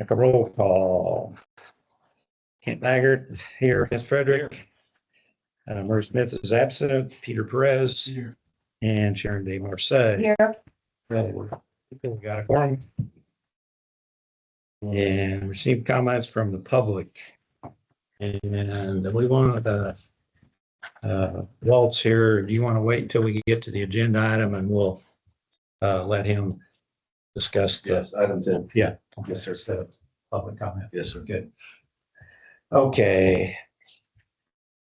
Make a roll call. Kent Maggart here, Ms. Frederick. Murray Smith is absent, Peter Perez Here. and Sharon Day Marseille. Here. We got a quorum. And received comments from the public. And we want Waltz here. Do you want to wait until we get to the agenda item and we'll let him discuss the Yes, item 10. Yeah. Yes, sir. The public comment. Yes, sir. Good. Okay.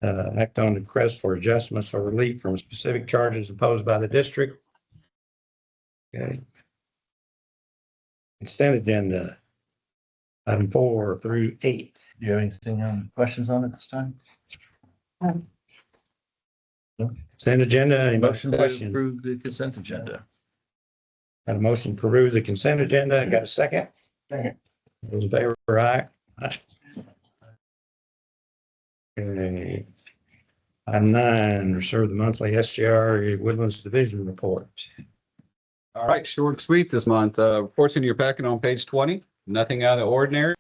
Act on the request for adjustments or relief from specific charges imposed by the district. Okay. Consent agenda. Item 4 through 8. Do you have anything on questions on it this time? Consent agenda, any Motion to questions? approve the consent agenda. Got a motion to peruse the consent agenda. Got a second? Second. Those in favor, aye. Aye. Okay. Item 9, reserve the monthly SGR Woodlands Division report. All right, short and sweet this month. Reports in your packet on page 20. Nothing out of the ordinary,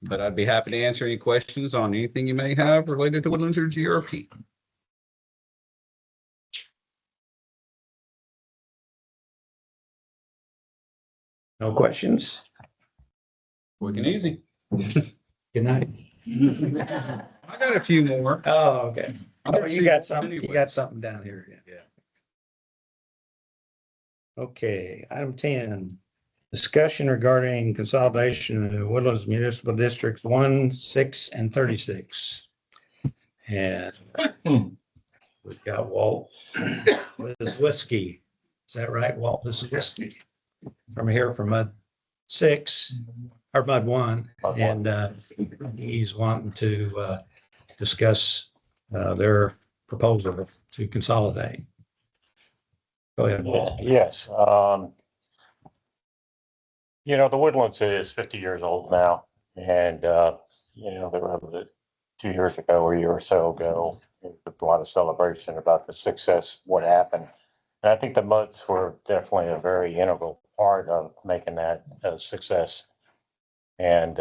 but I'd be happy to answer any questions on anything you may have related to Woodlands or GRP. No questions? Quick and easy. Good night. I got a few more. Oh, okay. Oh, you got something, Anyway. you got something down here. Yeah. Okay, item 10, discussion regarding consolidation of Woodlands Municipal Districts 1, 6, and 36. And we've got Walt with his whiskey. Is that right, Walt? This is whiskey from here from Mud 6 or Mud 1. And he's wanting to discuss their proposal to consolidate. Go ahead, Walt. Yes, the Woodlands is 50 years old now, and, they were 2 years ago or a year or so ago, there was a lot of celebration about the success, what happened. And I think the Muds were definitely a very integral part of making that a success. And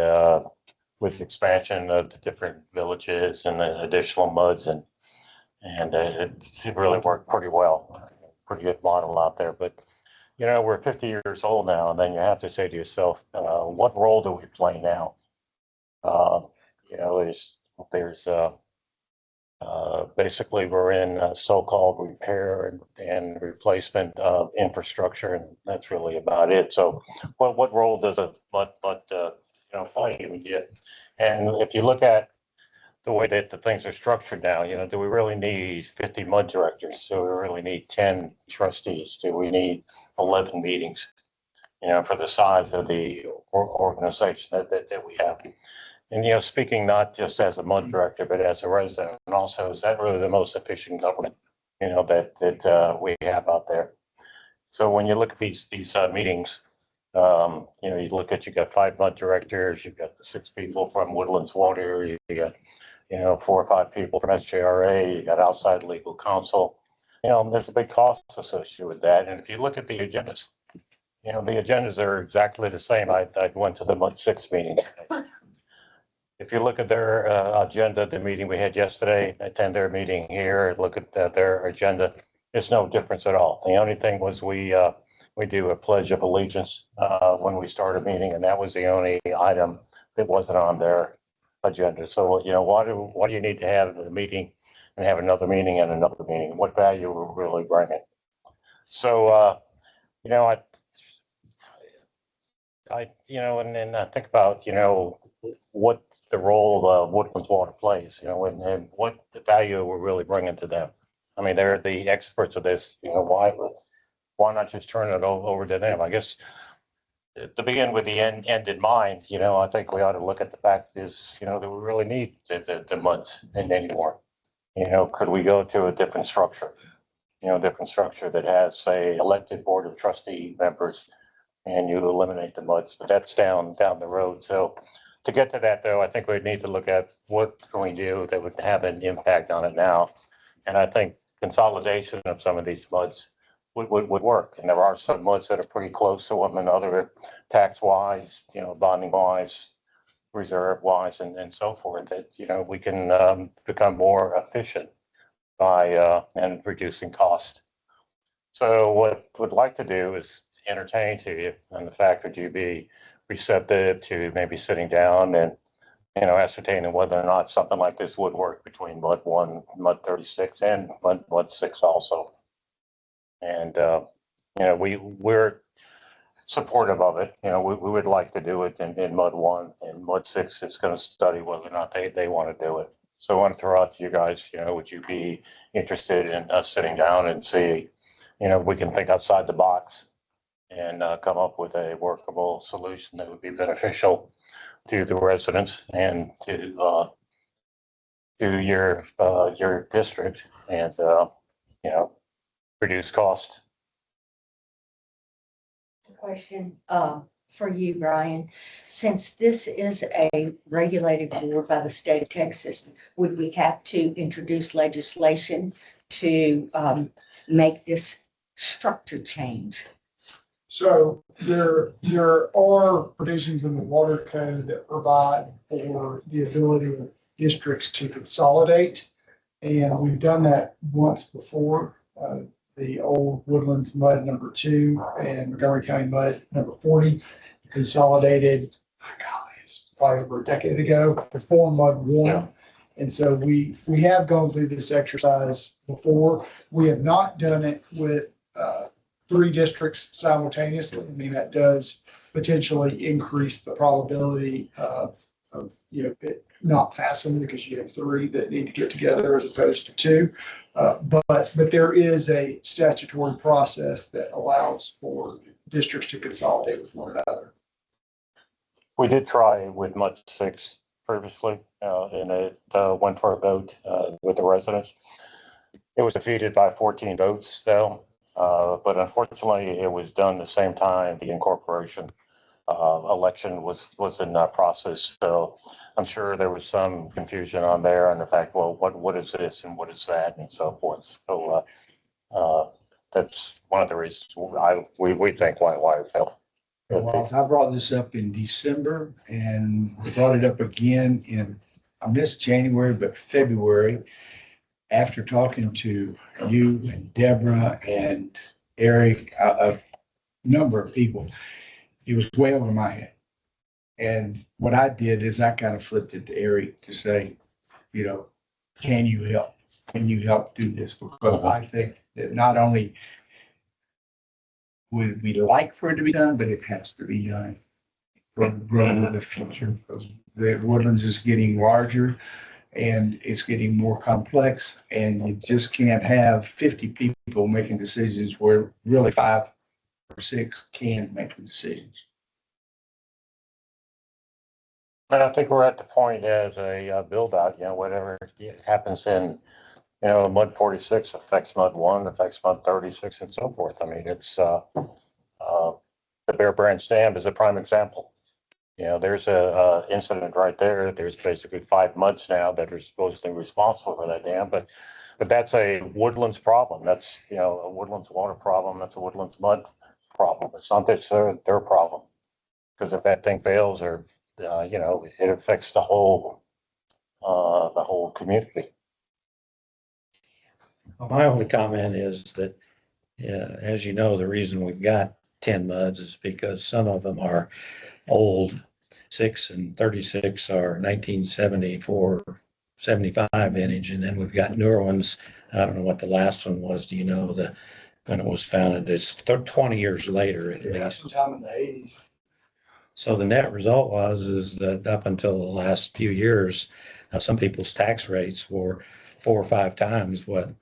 with the expansion of the different villages and the additional Muds and it really worked pretty well. Pretty good model out there, but we're 50 years old now, and then you have to say to yourself, what role do we play now? There's basically we're in so-called repair and replacement of infrastructure, and that's really about it. So, what role does a play even get? And if you look at the way that the things are structured now, do we really need 50 mud directors? Do we really need 10 trustees? Do we need 11 meetings, for the size of the organization that we have? And, speaking not just as a mud director, but as a resident, and also, is that really the most efficient government, that we have out there? So when you look at these meetings, you look at, you got 5 mud directors, you've got the 6 people from Woodlands Water, you got 4 or 5 people from SJRA, you got outside legal counsel. There's a big cost associated with that. And if you look at the agendas, the agendas are exactly the same. I went to the Mud 6 meeting. If you look at their agenda, the meeting we had yesterday, attend their meeting here, look at their agenda, there's no difference at all. The only thing was we do a pledge of allegiance when we start a meeting, and that was the only item that wasn't on their agenda. So, why do you need to have the meeting and have another meeting and another meeting? What value we're really bringing? So, and then I think about, what the role of Woodlands Water plays, and what the value we're really bringing to them. I mean, they're the experts of this, why not just turn it over to them? I guess to begin with the end in mind, I think we ought to look at the fact is, that we really need the Muds anymore. Could we go to a different structure? Different structure that has, say, elected board of trustee members, and you eliminate the Muds, but that's down the road. So to get to that, though, I think we need to look at what can we do that would have an impact on it now. And I think consolidation of some of these Muds would work. And there are some muds that are pretty close to them and other tax wise, bonding wise, reserve wise and so forth that, we can become more efficient by and reducing cost. So what we'd like to do is entertain to you and the fact that you'd be receptive to maybe sitting down and, ascertaining whether or not something like this would work between Mud 1, Mud 36 and Mud 6 also. And, we're supportive of it. We would like to do it in Mud 1 and Mud 6 is going to study whether or not they want to do it. So I want to throw out to you guys, would you be interested in us sitting down and see, we can think outside the box and come up with a workable solution that would be beneficial to the residents and to your district and, reduce cost. Question for you, Brian. Since this is a regulated board by the state of Texas, would we have to introduce legislation to make this structure change? So there are provisions in the water code that provide for the ability of districts to consolidate. And we've done that once before. The old Woodlands Mud number 2 and Montgomery County Mud number 40 consolidated, it's probably over a decade ago, to form Mud 1. Yeah. And so we have gone through this exercise before. We have not done it with 3 districts simultaneously. I mean, that does potentially increase the probability of it not passing because you have 3 that need to get together as opposed to 2. But there is a statutory process that allows for districts to consolidate with one another. We did try with Mud 6 previously, and it went for a vote with the residents. It was defeated by 14 votes though, but unfortunately it was done the same time the incorporation election was in that process. So I'm sure there was some confusion on there and the fact, well, what is this and what is that and so forth. So that's one of the reasons we think why it failed. Well, I brought this up in December and brought it up again I missed January, but February, after talking to you and Deborah and Eric, a number of people, it was way over my head. And what I did is I kind of flipped it to Eric to say, can you help? Can you help do this? Because I think that not only would we like for it to be done, but it has to be done for the growth of the future, because the Woodlands is getting larger and it's getting more complex, and you just can't have 50 people making decisions where really 5 or 6 can make the decisions. And I think we're at the point as a build out, whatever happens in, Mud 46 affects Mud 1, affects Mud 36 and so forth. I mean, it's the Bear Branch Dam is a prime example. There's a incident right there. There's basically 5 muds now that are supposedly responsible for that dam, but that's a Woodlands problem. That's, a Woodlands water problem. That's a Woodlands mud problem. It's not their problem. Because if that thing fails or, it affects the whole community. Well, my only comment is that, as you know, the reason we've got 10 muds is because some of them are old. 6 and 36 are 1974, 75 vintage, and then we've got newer ones. I don't know what the last one was. Do you know when it was founded? It's 20 years later at least. Sometime in the 80s. So the net result is that up until the last few years, some people's tax rates were 4 or 5 times what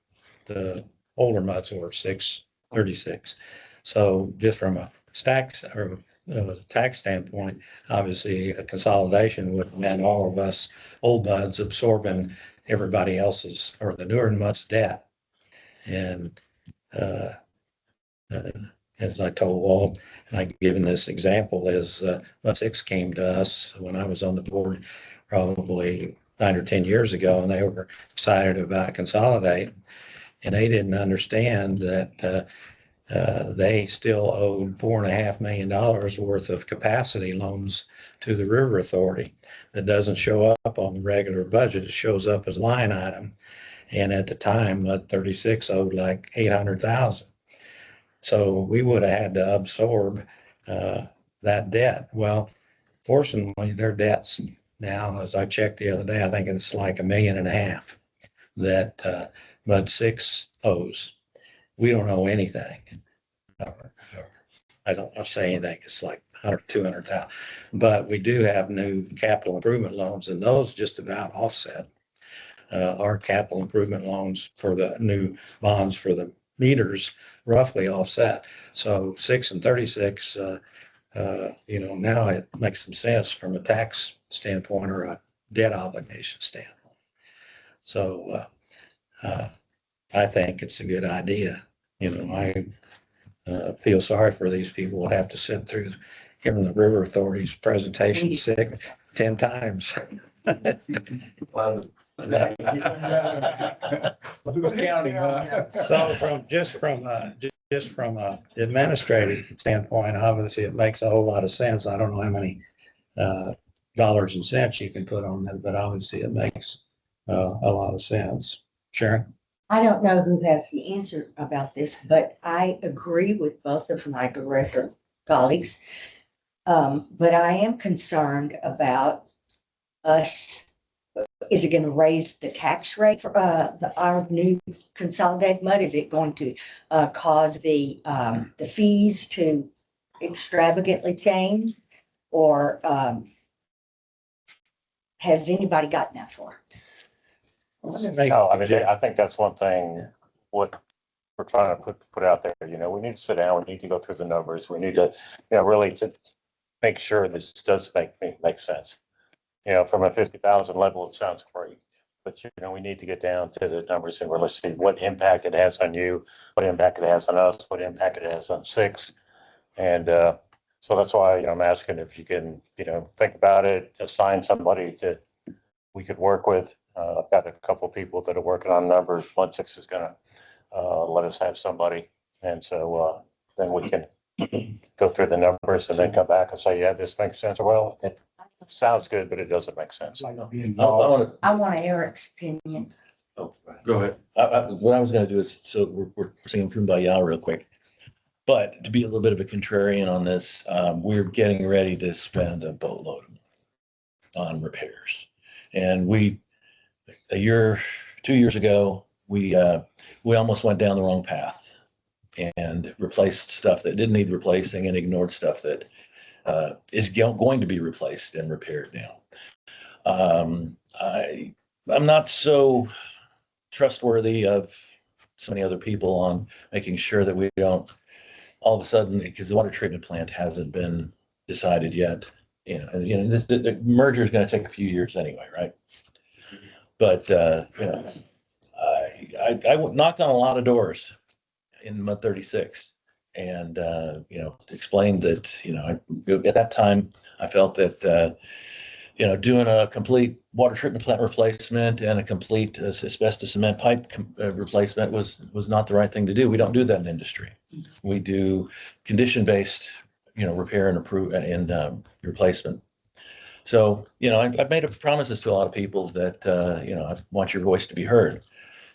the older muds were, 6, 36. So just from a tax standpoint, obviously a consolidation would mean all of us old muds absorbing everybody else's or the newer muds debt. And as I told Walt, like given this example is Mud 6 came to us when I was on the board probably 9 or 10 years ago, and they were excited about consolidate. And they didn't understand that they still owed $4.5 million worth of capacity loans to the River Authority. That doesn't show up on the regular budget. It shows up as line item. And at the time, Mud 36 owed like 800,000. So we would have had to absorb that debt. Well, fortunately, their debts now, as I checked the other day, I think it's like $1.5 million that Mud 6 owes. We don't owe anything. I don't say anything. It's like 100, 200,000. But we do have new capital improvement loans, and those just about offset our capital improvement loans for the new bonds for the meters, roughly offset. So 6 and 36, now it makes some sense from a tax standpoint or a debt obligation standpoint. So I think it's a good idea. I feel sorry for these people who have to sit through hearing the River Authority's presentation 10 times. Who's counting, huh? So just from a administrative standpoint, obviously it makes a whole lot of sense. I don't know how many dollars and cents you can put on that, but obviously it makes a lot of sense. Sharon? I don't know who has the answer about this, but I agree with both of my director colleagues. But I am concerned about us. Is it going to raise the tax rate for our new consolidated mud? Is it going to cause the fees to extravagantly change? Or has anybody gotten that far? No, I mean, I think that's one thing, what we're trying to put out there, we need to sit down, we need to go through the numbers, we need to, really to make sure this does make sense. From a 50,000 level, it sounds great, but we need to get down to the numbers and really see what impact it has on you, what impact it has on us, what impact it has on Six. And so that's why, I'm asking if you can, think about it, assign somebody we could work with. I've got a couple of people that are working on numbers. Mud 6 is gonna let us have somebody. And so then we can go through the numbers and then come back and say, yeah, this makes sense. Well, it sounds good, but it doesn't make sense. Like be I involved. I want Eric's opinion. Go ahead. What I was gonna do is, so we're singing Kumbaya real quick. But to be a little bit of a contrarian on this, we're getting ready to spend a boatload on repairs. And 2 years ago, we almost went down the wrong path and replaced stuff that didn't need replacing and ignored stuff that is going to be replaced and repaired now. I'm not so trustworthy of so many other people on making sure that we don't all of a sudden, because the water treatment plant hasn't been decided yet. The merger is going to take a few years anyway, right? But I knocked on a lot of doors in Mud 36, and explained that at that time I felt that doing a complete water treatment plant replacement and a complete asbestos cement pipe replacement was not the right thing to do. We don't do that in industry. We do condition-based, repair and improve and replacement. So, I've made promises to a lot of people that, I want your voice to be heard.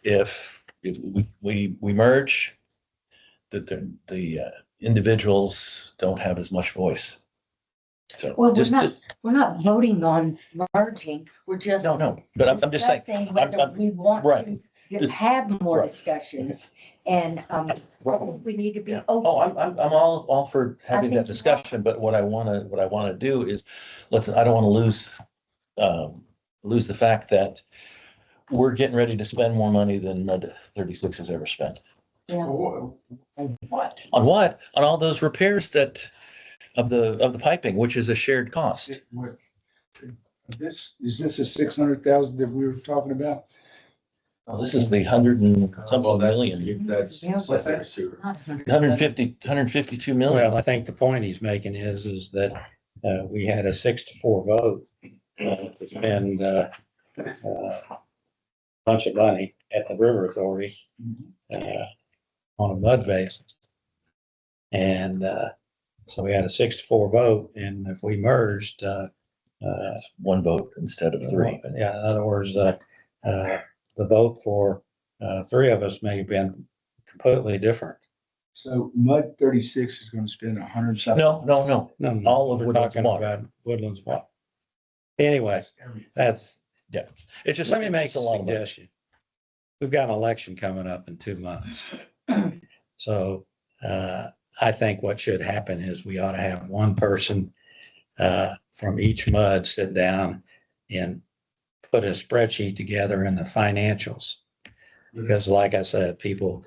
If we merge, that the individuals don't have as much voice. So Well, we're not voting on merging. We're just. no, but I'm just saying. discussing whether we want right. to have more Right. discussions, and we need to be open. Oh, I'm all for having think that discussion, but what I wanna do is, I don't wanna lose the fact that we're getting ready to spend more money than Mud 36 has ever spent. Yeah. What? On what? On all those repairs of the piping, which is a shared cost. Is this a 600,000 that we were talking about? Well, this is the 100 and something million, That's. Yeah. Sanitary sewer. 152 million. Well, I think the point he's making is that we had a 6-4 vote to spend a bunch of money at the River Authority on a mud basis. And, so we had a 6-4 vote, and if we merged, It's one vote instead of three. yeah, in other words, the vote for, three of us may have been completely different. So Mud 36 is going to spend 100 something. No. No, All of we're Woodlands talking Water. about Woodlands Water. Anyways, that's, It's just. let me make it's a a lot of money. suggestion. We've got an election coming up in 2 months. So, I think what should happen is we ought to have one person, from each MUD sit down and put a spreadsheet together in the financials. Because like I said, people,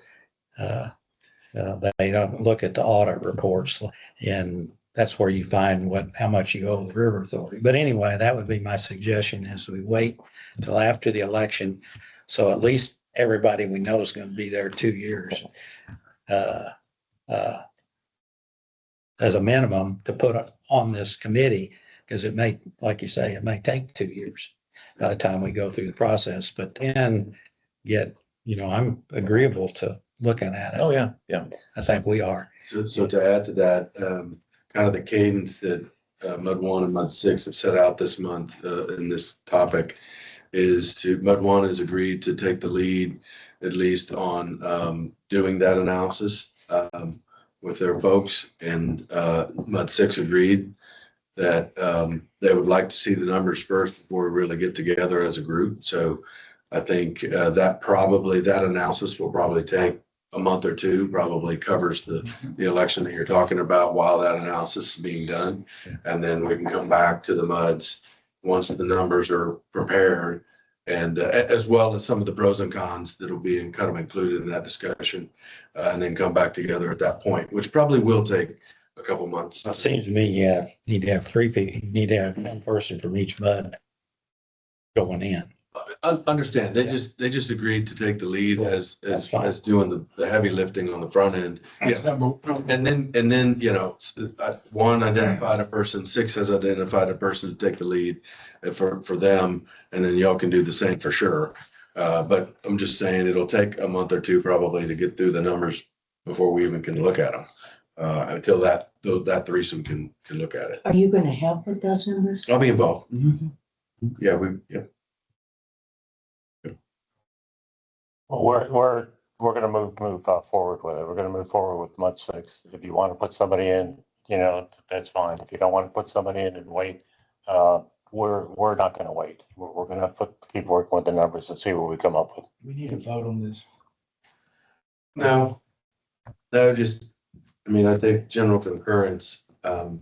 they don't look at the audit reports, and that's where you find how much you owe the River Authority. But anyway, that would be my suggestion, is we wait until after the election. So at least everybody we know is going to be there 2 years. As a minimum to put on this committee, because it may, like you say, it may take 2 years by the time we go through the process, but then I'm agreeable to looking at Oh, it. yeah. I think we are. So to add to that, kind of the cadence that Mud 1 and Mud 6 have set out this month in this topic is Mud 1 has agreed to take the lead, at least on doing that analysis with their folks, and Mud 6 agreed that they would like to see the numbers first before we really get together as a group. So I think that analysis will probably take a month or two, probably covers the election that you're talking about while that analysis is being done. And then we can come back to the MUDs once the numbers are prepared, and as well as some of the pros and cons that'll be kind of included in that discussion, and then come back together at that point, which probably will take a couple months. It seems to me, need to have 3 people, you need to have one person from each MUD going in. Understand, they just agreed to take the lead as That's fine. doing the heavy lifting on the front end. That's number- And then, one identified a person, 6 has identified a person to take the lead for them, and then y'all can do the same for sure. But I'm just saying it'll take a month or two probably to get through the numbers before we even can look at them. Until that threesome can look at it. Are you going to help with those numbers? I'll be involved. Mhm. Yeah, Well, we're gonna move forward with it. We're gonna move forward with Mud 6. If you want to put somebody in, that's fine. If you don't want to put somebody in and wait, we're not gonna wait. We're gonna keep working with the numbers and see what we come up with. We need to vote on this. No, I think general concurrence, of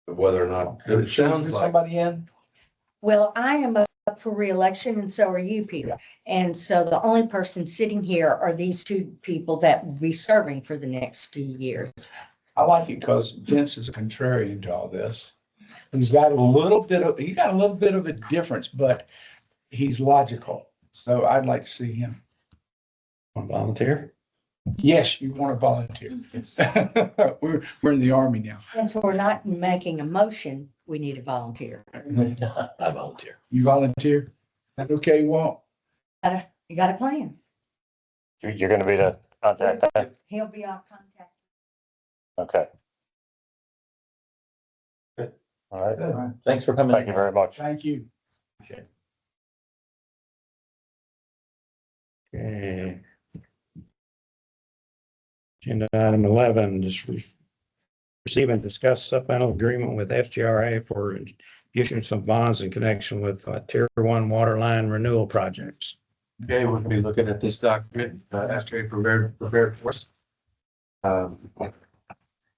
whether or not, it sounds like, Somebody in? Well, I am up for reelection and so are you, Peter. And so the only person sitting here are these 2 people that will be serving for the next 2 years. I like it because Vince is a contrarian to all this. He's got a little bit of a difference, but he's logical. So I'd like to see him. Want to volunteer? Yes, you want to volunteer. We're in the Army now. Since we're not making a motion, we need a volunteer. I volunteer. You volunteer? That okay, Walt? You got a plan? You're gonna be the contact then? He'll be our contact. Okay. All right. Thanks for coming. Thank you very much. Thank you. Okay. Agenda item 11, just receive and discuss supplemental agreement with FGRA for issuance of bonds in connection with Tier 1 water line renewal projects. okay, we'll be looking at this document, after I prepared for us.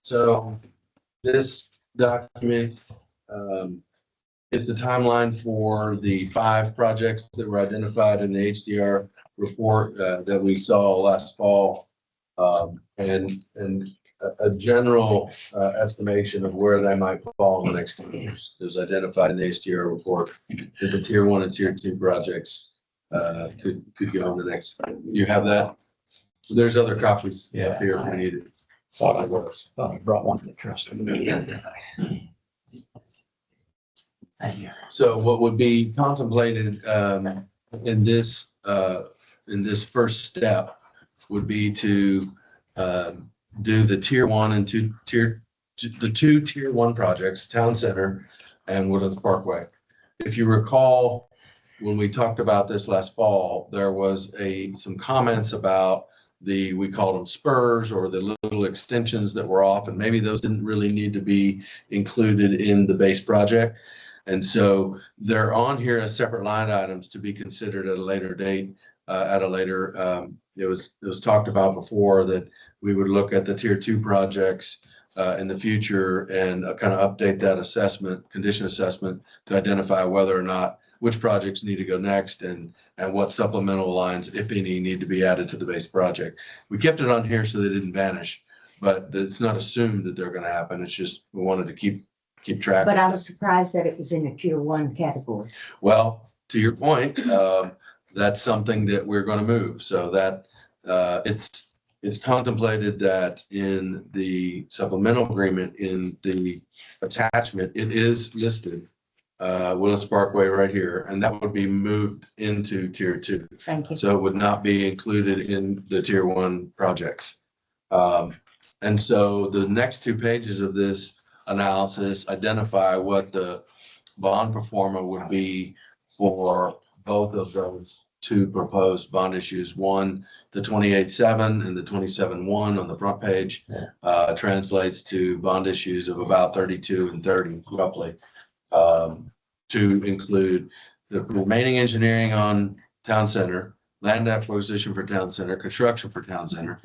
So this document, is the timeline for the 5 projects that were identified in the HDR report, that we saw last fall. And a general estimation of where they might fall in the next 2 years. It was identified in the HDR report that the Tier 1 and Tier 2 projects could go in the next. You have that? There's other copies up here if we need it. Thought I brought one to the trust of the meeting. Thank you. So what would be contemplated in this first step would be to do the tier one and the two tier one projects, Town Center and Woodlands Parkway. If you recall, when we talked about this last fall, there was some comments about we called them spurs or the little extensions that were off, and maybe those didn't really need to be included in the base project. And so they're on here as separate line items to be considered at a later date, it was talked about before that we would look at the tier two projects in the future and kind of update that condition assessment to identify whether or not which projects need to go next and what supplemental lines, if any, need to be added to the base project. We kept it on here so they didn't vanish, but it's not assumed that they're going to happen. It's just we wanted to keep track. But I was surprised that it was in a tier one category. Well, to your point, that's something that we're going to move. So that it's contemplated that in the supplemental agreement in the attachment, it is listed Woodlands Parkway right here, and that would be moved into tier two. Thank you. So it would not be included in the tier one projects. And so the next 2 pages of this analysis identify what the bond performer would be for both of those 2 proposed bond issues. One, the 28.7 and the 27.1 on the front page translates to bond issues of about 32 and 30 roughly, to include the remaining engineering on Town Center, land acquisition for Town Center, construction for Town Center,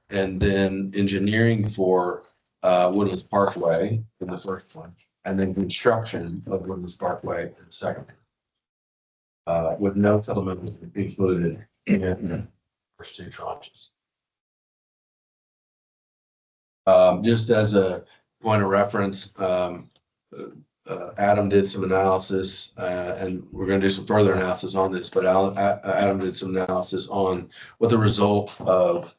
and then engineering for Woodlands Parkway in the first one, and then construction of Woodlands Parkway in the second. With no supplementals included in the first 2 tranches. Just as a point of reference, Adam did some analysis, and we're going to do some further analysis on this, but Adam did some analysis on what the result of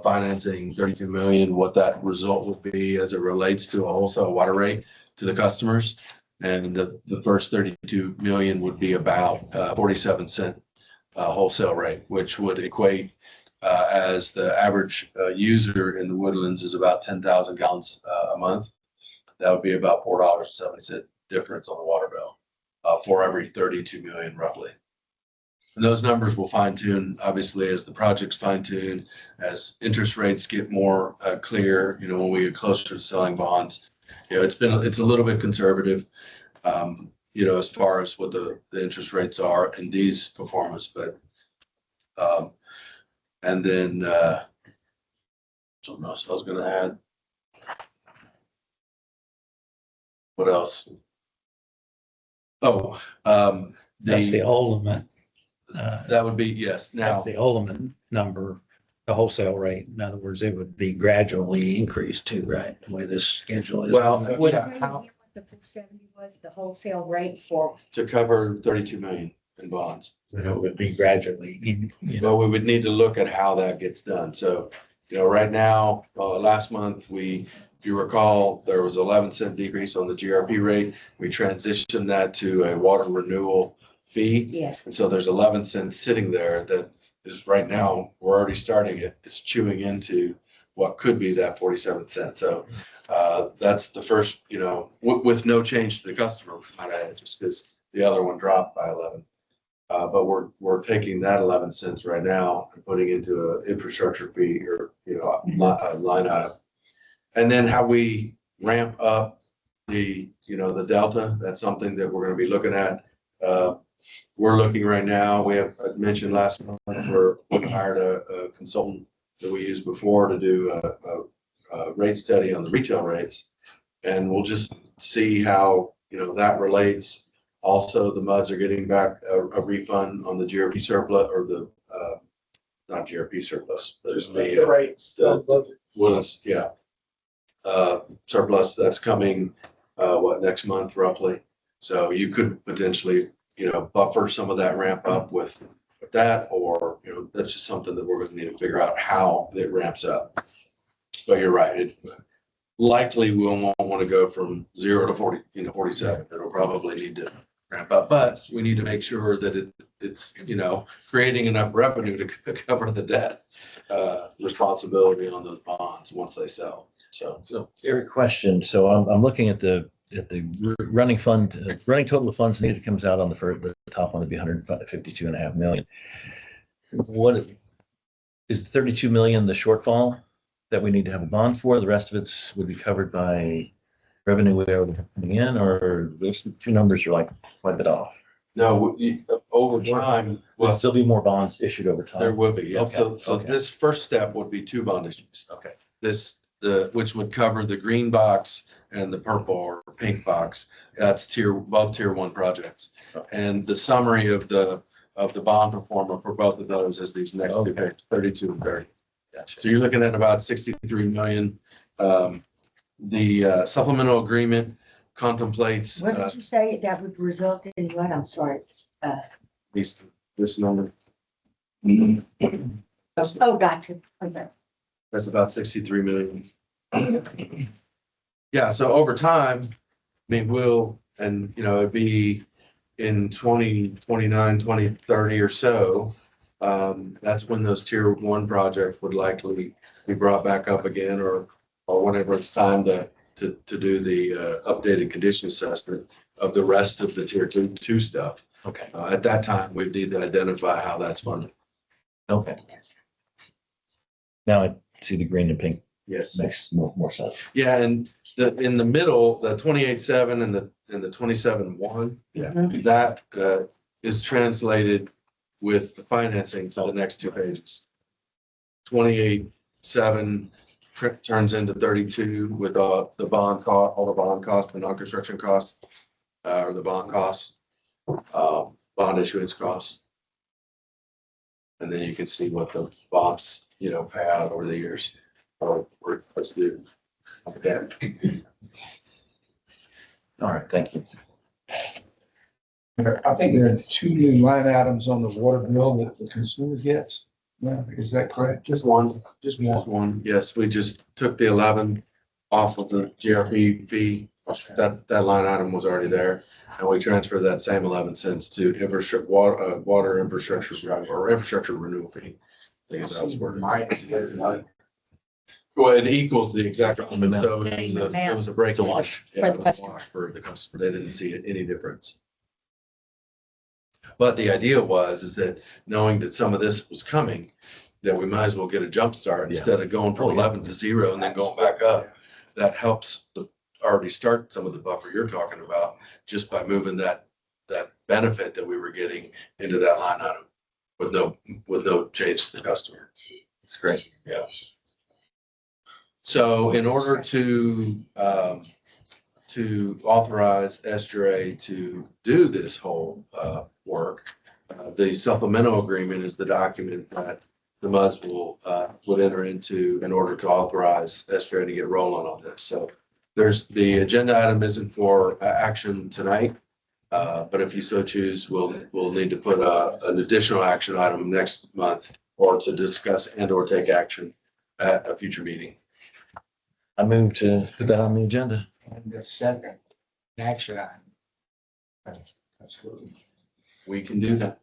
financing 32 million, what that result would be as it relates to a wholesale water rate to the customers. And the first 32 million would be about 47-cent wholesale rate, which would equate as the average user in the Woodlands is about 10,000 gallons a month. That would be about $4.70 difference on the water bill for every 32 million roughly. And those numbers will fine tune, obviously, as the projects fine tune, as interest rates get more clear, when we get closer to selling bonds. It's a little bit conservative, as far as what the interest rates are in these performance, but, and then, something else I was going to add. What else? Oh, That's the ultimate. that would be, yes. That's Now, the ultimate number, the wholesale rate. In other words, it would be gradually increased too, right? The way this schedule is. Well, Would- yeah. What the 470 was, the wholesale rate for, to cover 32 million in bonds. It would be gradually, But we would need to look at how that gets done. So, right now, last month, if you recall, there was 11-cent decrease on the GRP rate. We transitioned that to a water renewal fee. yes, And so there's 11 cents sitting there that is right now, we're already starting it. It's chewing into what could be that 47 cents. So that's the first, with no change to the customer, might add, just because the other one dropped by 11. But we're taking that 11 cents right now and putting into an infrastructure fee or, a line item. And then how we ramp up the delta, that's something that we're going to be looking at. We're looking right now, I mentioned last month, we hired a consultant that we used before to do a rate study on the retail rates. And we'll just see how, that relates. Also, the MUDs are getting back a refund on the GRP surplus or the, not GRP surplus, there's the rates. Woodlands, yeah. Surplus that's coming, next month roughly. So you could potentially, buffer some of that ramp up with that, or, that's just something that we're going to need to figure out how it ramps up. But you're right. It likely we won't want to go from 0 to 47. It'll probably need to ramp up, but we need to make sure that it's, you know, creating enough revenue to cover the debt responsibility on those bonds once they sell. So So, Eric, question. So I'm looking at the running fund, running total of funds needed comes out on the top one would be 152.5 million. What is 32 million the shortfall that we need to have a bond for? The rest of it would be covered by revenue we are coming in, or those two numbers are like quite a bit off? no, over time, Will well, still be more bonds issued over there time? will be. Yeah. Okay, So okay. this first step would be 2 bond issues. Okay. Which would cover the green box and the purple or pink box. That's above tier 1 projects. Okay. And the summary of the bond performer for both of those is these next two Okay. pages, 32 and 30. Gotcha. So you're looking at about 63 million. The supplemental agreement contemplates What did you say that would result in what? I'm sorry. this number. Oh, gotcha. Okay. That's about 63 million. Yeah, so over time, I mean, it'd be in 2029, 2030 or so. That's when those tier 1 projects would likely be brought back up again, or whenever it's time to do the updated condition assessment of the rest of the tier 2 stuff. Okay. At that time, we need to identify how that's funded. Okay. Now I see the green and pink Yes. makes more sense. Yeah, and in the middle, the 28.7 and the 27.1. Yeah. That is translated with the financing to the next 2 pages. 28.7 turns into 32 with the bond cost, all the bond costs, the non-construction costs, or the bond costs, bond issuance costs. And then you can see what the bonds, pay out over the years. Or let's do. Okay. All right, thank you. I think there are 2 new line items on the water bill that the consumer gets. Yeah, is that correct? Just one. Just one. Yes, we just took the 11 off of the GRP fee. That line item was already there. And we transferred that same 11 cents to infrastructure, water infrastructure or infrastructure renewal fee. I think that's worded. Well, it equals the exact amount. So it was a break. It's a wash. Yeah, For the it was a customer. wash for the customer. They didn't see any difference. But the idea is that knowing that some of this was coming, that we might as well get a jump start Yeah. instead of going from Oh, yeah. 11 to 0 and then going back up. That helps already start some of the buffer you're talking about just by moving that benefit that we were getting into that line item with no change to the customer. It's great. Yeah. So in order to authorize SDRA to do this whole work, the supplemental agreement is the document that the MUDs would enter into in order to authorize SDRA to get rolling on this. So the agenda item isn't for action tonight, but if you so choose, we'll need to put an additional action item next month or to discuss and or take action at a future meeting. I move to put that on the agenda. And the second, action item. Absolutely. We can do that.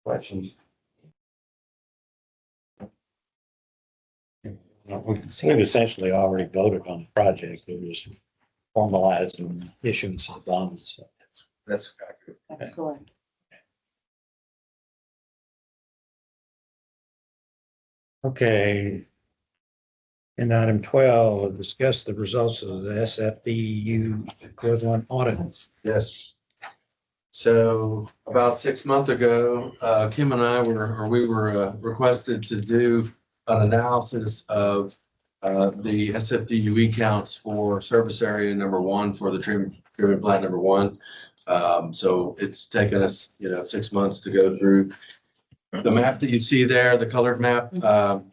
Questions? We seem essentially already voted on the project. They're just formalizing issuance of bonds. That's accurate. Excellent. Okay. And item 12, discuss the results of the SFDU equivalent audit. Yes. So about 6 months ago, Kim and I we were requested to do an analysis of the SFDUE counts for service area number 1 for the treatment plant number 1. So it's taken us, 6 months to go through. The map that you see there, the colored map,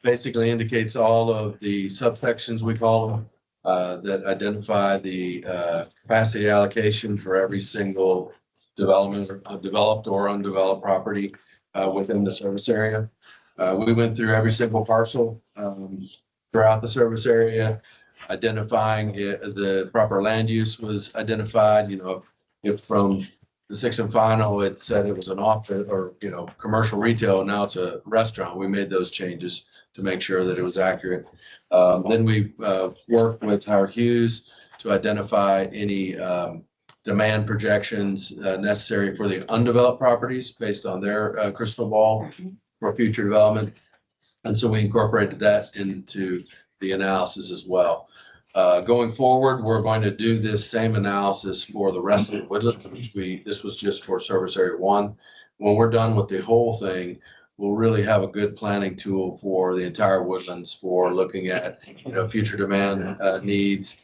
basically indicates all of the subsections, we call them, that identify the capacity allocation for every single developed or undeveloped property within the service area. We went through every single parcel throughout the service area, identifying the proper land use was identified, if from the sixth and final, it said it was an office or, commercial retail, now it's a restaurant. We made those changes to make sure that it was accurate. Then we worked with Howard Hughes to identify any demand projections necessary for the undeveloped properties based on their crystal ball for future development. And so we incorporated that into the analysis as well. Going forward, we're going to do this same analysis for the rest of the Woodlands, which this was just for service area 1. When we're done with the whole thing, we'll really have a good planning tool for the entire Woodlands for looking at, future demand needs,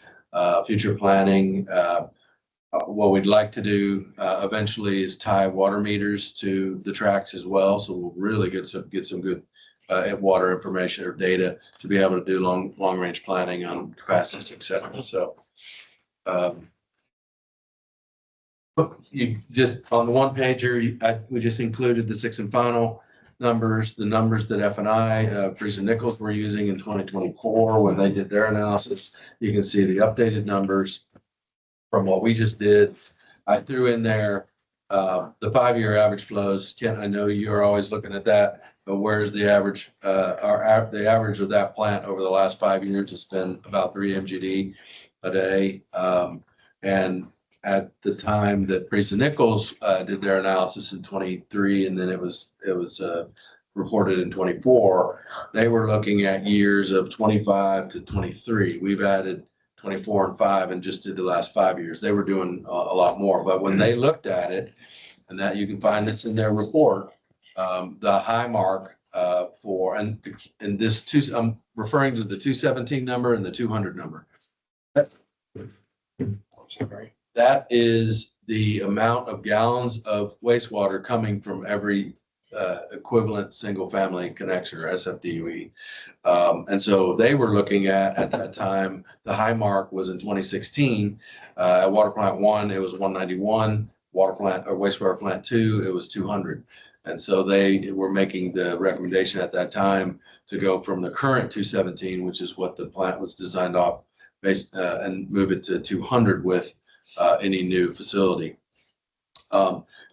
future planning. What we'd like to do eventually is tie water meters to the tracks as well. So we'll really get some good water information or data to be able to do long range planning on capacities, et cetera. So you just on the one pager, we just included the sixth and final numbers, the numbers that F&I, Freese and Nichols were using in 2024 when they did their analysis. You can see the updated numbers from what we just did. I threw in there the 5-year average flows. Ken, I know you're always looking at that, but where's the average? The average of that plant over the last 5 years has been about 3 MGD a day. And at the time that Freese and Nichols did their analysis in 23, and then it was reported in 24, they were looking at years of 25 to 23. We've added 24 and 5 and just did the last 5 years. They were doing a lot more, but when they looked at it, and that you can find this in their report, the high mark for, and this two, I'm referring to the 217 number and the 200 number. That is the amount of gallons of wastewater coming from every equivalent single family connection or SFDUE. And so they were looking at that time, the high mark was in 2016. At water plant 1, it was 191. Water plant or wastewater plant 2, it was 200. And so they were making the recommendation at that time to go from the current 217, which is what the plant was designed off based, and move it to 200 with any new facility.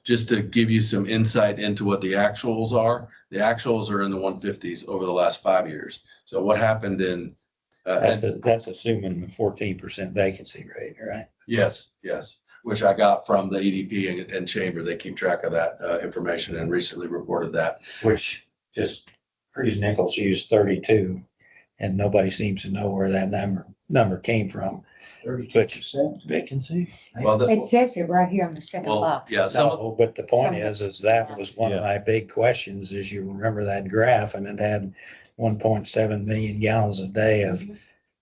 Just to give you some insight into what the actuals are in the 150s over the last 5 years. So what happened in That's assuming the 14% vacancy rate, right? yes, which I got from the EDP and chamber. They keep track of that information and recently reported that. Which just Freese Nichols used 32, and nobody seems to know where that number came from. 30% vacancy. Well, It says it right here on the second box. yeah, No, but the point is that was one of my big questions, is you remember that graph, and it had 1.7 million gallons a day of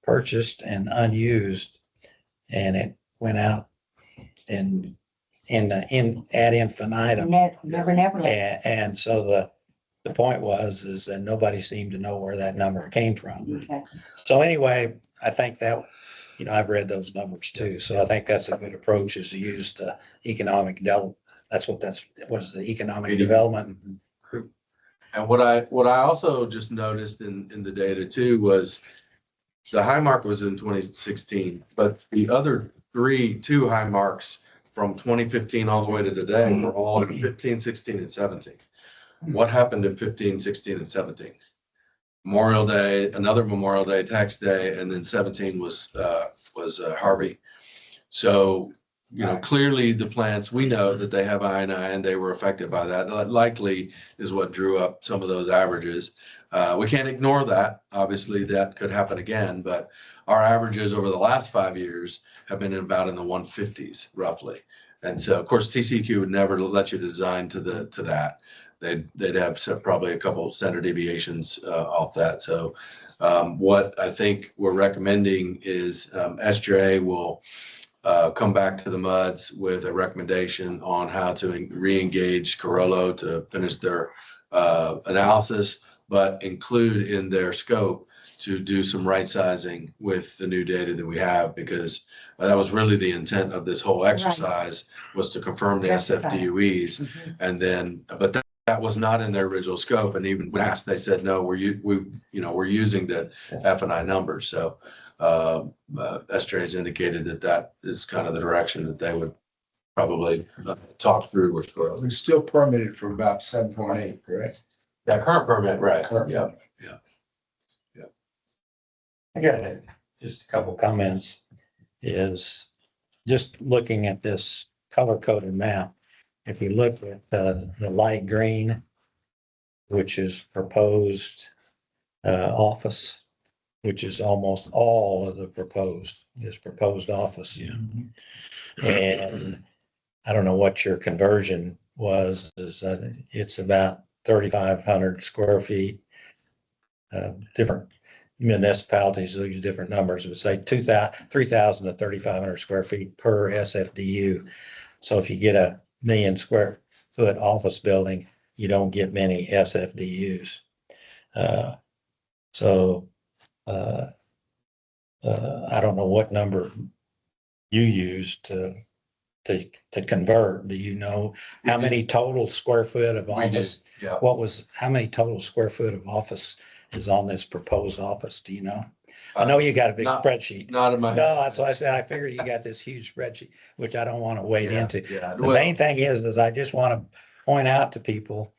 purchased and unused, and it went out in ad infinitum. Never. And so the point is that nobody seemed to know where that number came from. Okay. So anyway, I think that, I've read those numbers too. So I think that's a good approach, is to use the economic development. What is the economic development group? and what I also just noticed in the data too was the high mark was in 2016, but the other two high marks from 2015 all the way to today were all in 15, 16, and 17. What happened in 15, 16, and 17? Memorial Day, another Memorial Day, tax day, and then 17 was Harvey. So, clearly the plants, we know that they have I&I and they were affected by that. That likely is what drew up some of those averages. We can't ignore that. Obviously, that could happen again, but our averages over the last 5 years have been about in the 150s roughly. And so, of course, TCEQ would never let you design to that. They'd have probably a couple standard deviations off that. So what I think we're recommending is SJ will come back to the MUDs with a recommendation on how to re-engage Carollo to finish their analysis, but include in their scope to do some right sizing with the new data that we have, because that was really the intent of this whole exercise, was to confirm the SFDUEs. And then, but that was not in their original scope. And even when asked, they said, no, we're using the F&I numbers. So SJ has indicated that is kind of the direction that they would probably talk through with Carl. We're still permitted for about 7.8, correct? That current permit, right, Current. yeah. I got just a couple comments, is just looking at this color coded map. If you look at the light green, which is proposed office, which is almost all of the proposed office. Yeah. And I don't know what your conversion was, it's about 3,500 square feet. Different municipalities will use different numbers, but say 3,000 to 3,500 square feet per SFDU. So if you get a 1,000,000 square foot office building, you don't get many SFDUs. I don't know what number you used to convert. Do you know how many total square foot of office? Yeah. How many total square foot of office is on this proposed office? Do you know? I know you got a big Not- spreadsheet. Not in my. No, that's what I said. I figured you got this huge spreadsheet, which I don't want to wade Yeah, into. Yeah. The Well, main thing is I just want to point out to people,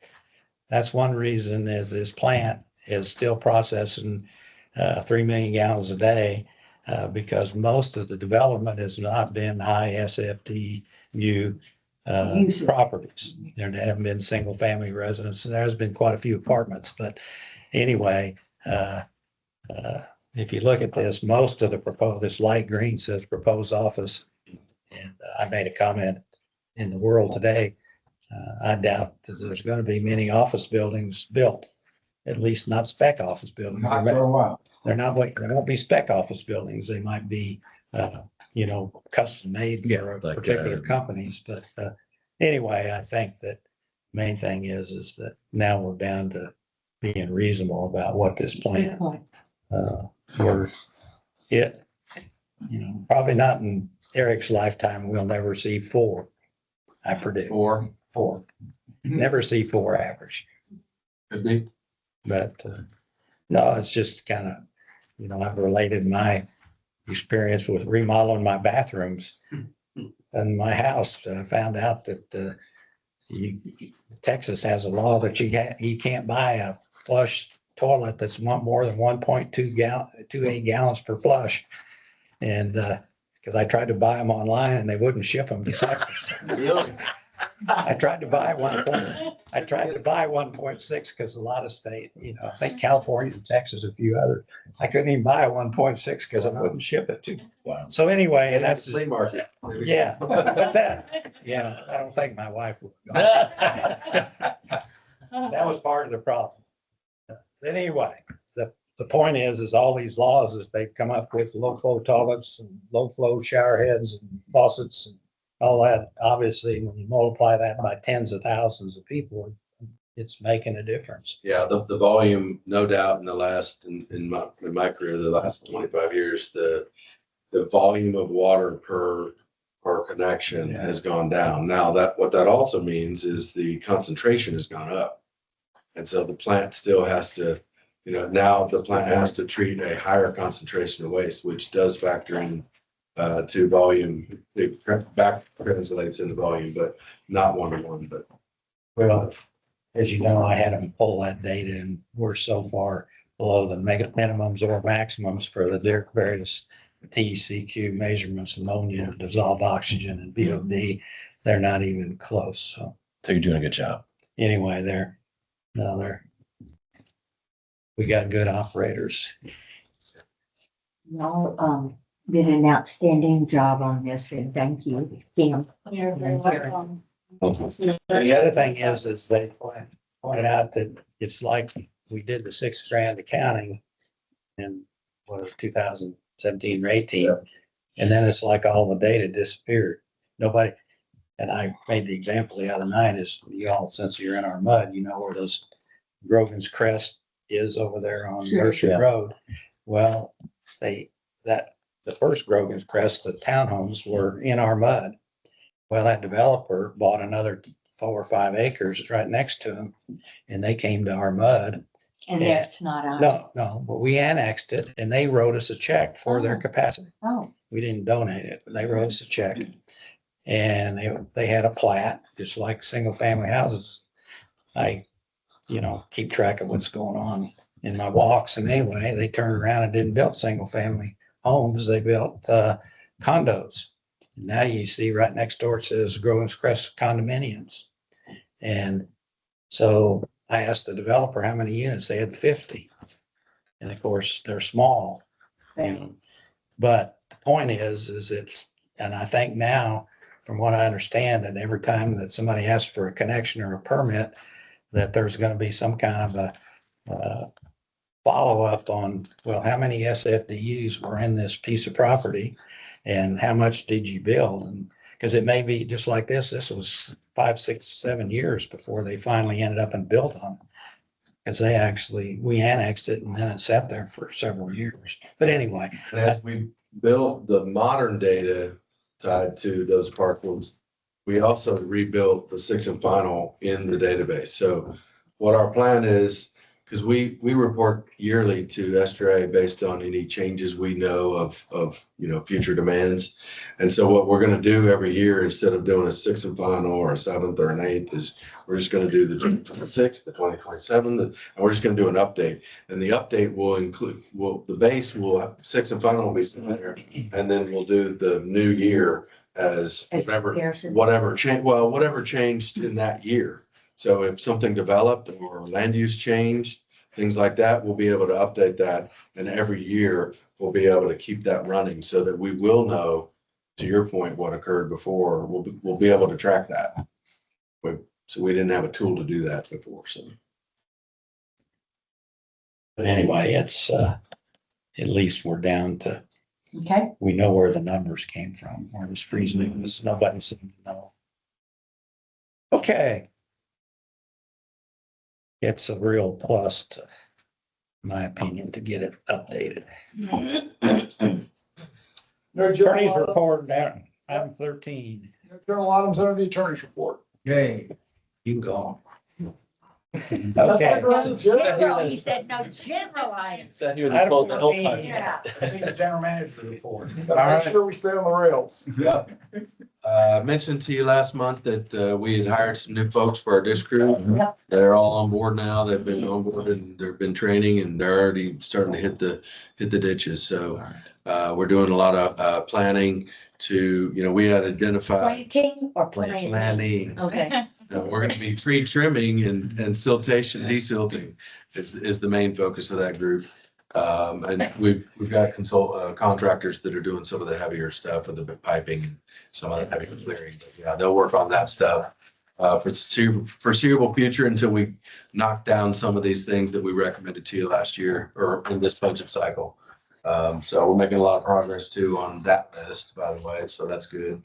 that's one reason is this plant is still processing 3 million gallons a day, because most of the development has not been high SFDU User. properties. There haven't been single family residences. There's been quite a few apartments, but anyway, if you look at this, most of this light green says proposed office. And I made a comment in the World Today. I doubt that there's going to be many office buildings built, at least not spec office buildings. Not for a while. There won't be spec office buildings. They might be, custom made Yeah, for like, particular companies. But anyway, I think that main thing is that now we're down to being reasonable about what this Good plan, point. probably not in Eric's lifetime, we'll never see 4. I predict. 4 4. Never see 4 average. could be. But no, it's just kind of, I've related my experience with remodeling my bathrooms in my house. I found out that Texas has a law that you can't buy a flush toilet that's more than 1.28 gallons per flush. And because I tried to buy them online and they wouldn't ship them to Texas. Really? I tried to buy 1.6 because a lot of state, I think California and Texas, a few others, I couldn't even buy a 1.6 because I wouldn't ship it to. Wow. So anyway, and that's, Flea market. yeah, but I don't think my wife would. That was part of the problem. But anyway, the point is all these laws that they've come up with, low flow toilets and low flow shower heads and faucets and all that, obviously, when you multiply that by tens of thousands of people, it's making a difference. Yeah, the volume, no doubt, in the last, in my career, the last 25 years, the volume of water per connection Yeah. has gone down. Now what that also means is the concentration has gone up. And so the plant still has to, now the plant has to treat a higher concentration of waste, which does factor in to volume. It back translates into volume, but not 1-to-1, but. Well, as you know, I had them pull that data and we're so far below the minimums or maximums for the various TCQ measurements, ammonia, dissolved oxygen and BOD. They're not even close. So So you're doing a good job. anyway, we got good operators. Y'all, did an outstanding job on this and thank you, Kim. You're very welcome. The other thing is they pointed out that it's like we did the $6,000 accounting in 2017 or 18. And then it's like all the data disappeared. Nobody, and I made the example the other night is y'all, since you're in our mud, you know where those Grogan's Crest is over there on Sure. Nursery Yeah. Road. Well, the first Grogan's Crest, the townhomes were in our mud. Well, that developer bought another 4 or 5 acres right next to him and they came to our mud. And that's not ours. No, but we annexed it and they wrote us a check for their Oh. capacity. Oh, We didn't donate it, but they wrote us a check. And they had a plat, just like single family houses. I, keep track of what's going on in my walks. And anyway, they turned around and didn't build single family homes. They built condos. And now you see right next door it says Growing Crest condominiums. And so I asked the developer how many units. They had 50. And of course, they're small. But the point is it's, and I think now, from what I understand, that every time that somebody asks for a connection or a permit, that there's going to be some kind of a follow-up on, well, how many SFDUs were in this piece of property and how much did you build? And because it may be just like this was 5, 6, 7 years before they finally ended up and built on it. Because we annexed it and then it sat there for several years. But anyway. And as we built the modern data tied to those parcels, we also rebuilt the 6th and final in the database. So what our plan is, because we report yearly to SRA based on any changes we know of future demands. And so what we're going to do every year, instead of doing a 6th and final or a 7th or an 8th, is we're just going to do the 2026, the 2027, and we're just going to do an update. And the update will include, the base will have 6th and final will be sitting there, and then we'll do the new year as whatever changed in that year. So if something developed or land use changed, things like that, we'll be able to update that. And every year we'll be able to keep that running so that we will know, to your point, what occurred before. We'll be able to track that. So we didn't have a tool to do that before. So. But anyway, it's, at least we're down to, Okay, we know where the numbers came from, where this freezing was, nobody seemed to know. Okay. It's a real plus to, in my opinion, to get it updated. No Attorney's journal report down, item 13. items under the attorney's report. Okay, You can go. That's Okay. like general, he said no general items. Sat here Item the whole time. 14. Yeah. I think the general manager report. Make sure we stay on the rails. Yep. I mentioned to you last month that we had hired some new folks for our dish crew. Yep. They're all on board now. They've been on board and they've been training and they're already starting to hit the ditches. So we're doing a lot of planning to, we had identified Planting or planting? planning. Okay. We're going to be tree trimming and siltation, desilting is the main focus of that group. And we've got contractors that are doing some of the heavier stuff with the piping and some of the heavy clearing. But yeah, they'll work on that stuff for foreseeable future until we knock down some of these things that we recommended to you last year or in this budget cycle. So we're making a lot of progress too on that list, by the way. So that's good.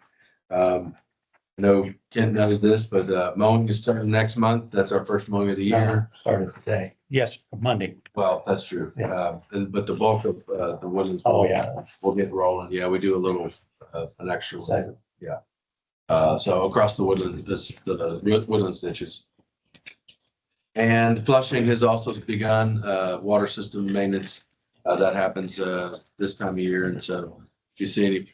I know Kent knows this, but mowing is starting next month. That's our first mowing of the year. Started today. Yes, Monday. Well, that's true. Yeah. But the bulk of the woodlands. Oh, yeah. We'll get rolling. Yeah, we do a little, an extra. Second. Yeah. So across the woodland, the woodland stitches. And flushing has also begun, water system maintenance. That happens this time of year. And so if you see any